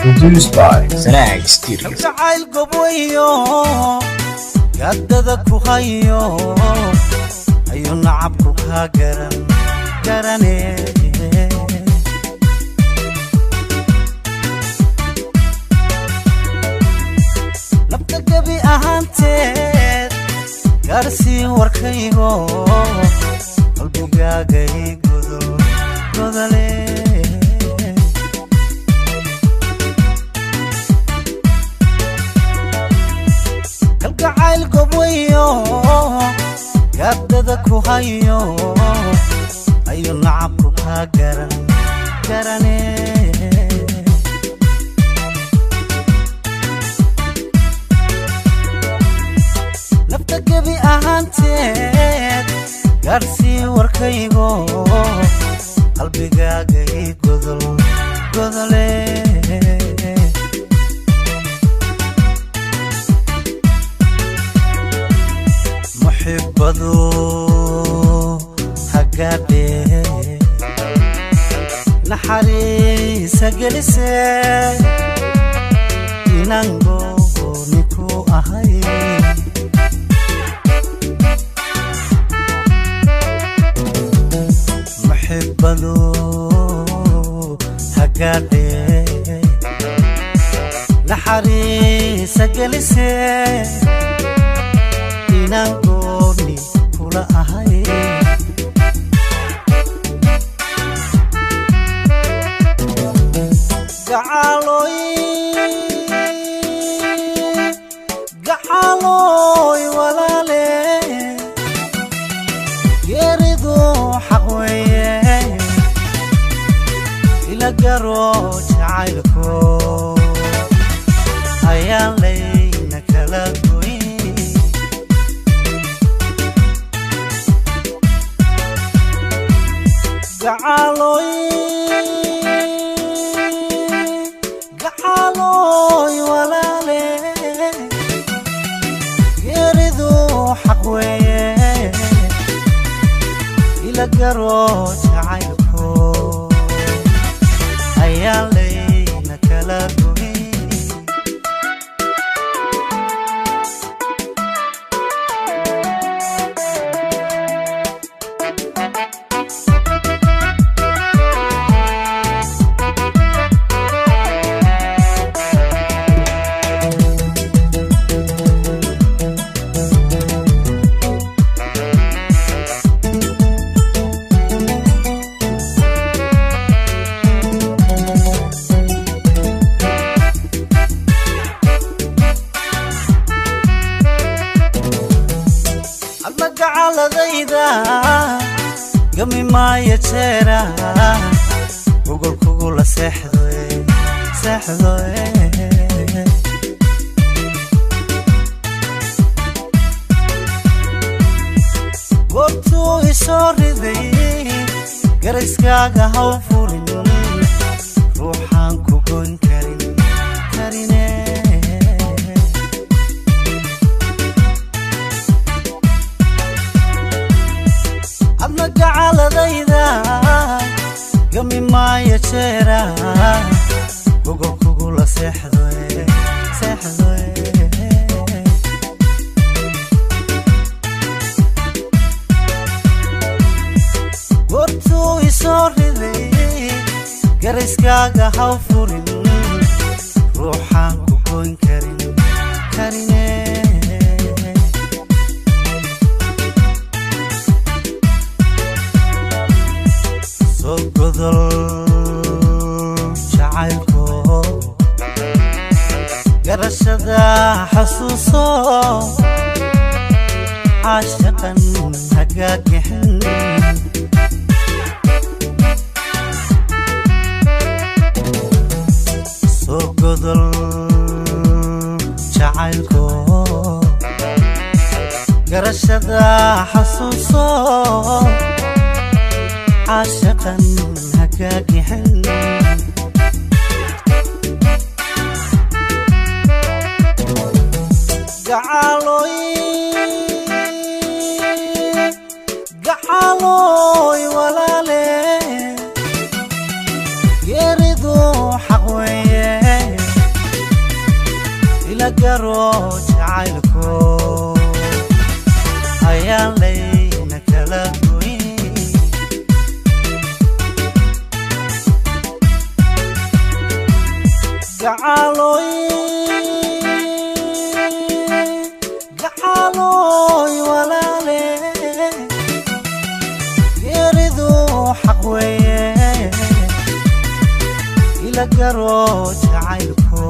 Produced by Snag Studios. jacayl goboyo gaadada ku hayo ayuu nacabku ka garane nabta gabi ahaanteed gaarsiin warkaygo qalbigaaga ii godole jacayl goboyo gaadada ku hayo ayuu nacabku ka garane nafta gabi ahaanteed gaarsiin warkaygo qalbigaaga ii godole محبادو هقابي نحاري سجلسي ينانغو نيكو أهاي محبادو هقابي نحاري سجلسي inangoni kula ahay gacaloy walale geeridu xaq weeye ila garo jacaylko ayaan layna kala gacaloy walale geeridu xaq weeye ila garo jacaylko ayaan layna kala gacalladayda gami maayo jeera gogol kugula seexdo goortuu isoo riday garayskaaga haw furin ruuxaan ku goyn karine gacalladayda gami maayo jeera gogol kugula seexdo goortuu isoo riday garayskaaga haw furin ruuxaan ku goyn karine godol jacaylko garashada xasuuso caashaqan hagaagixin soo godol jacaylko garashada xasuuso عاشقاً هكاكي حن gacaloy walale geeridu xaq weeye ila garo jacaylko ayaan layna kala goyn gacaloy walaale geeridu xaq weeye ila garo jacaylko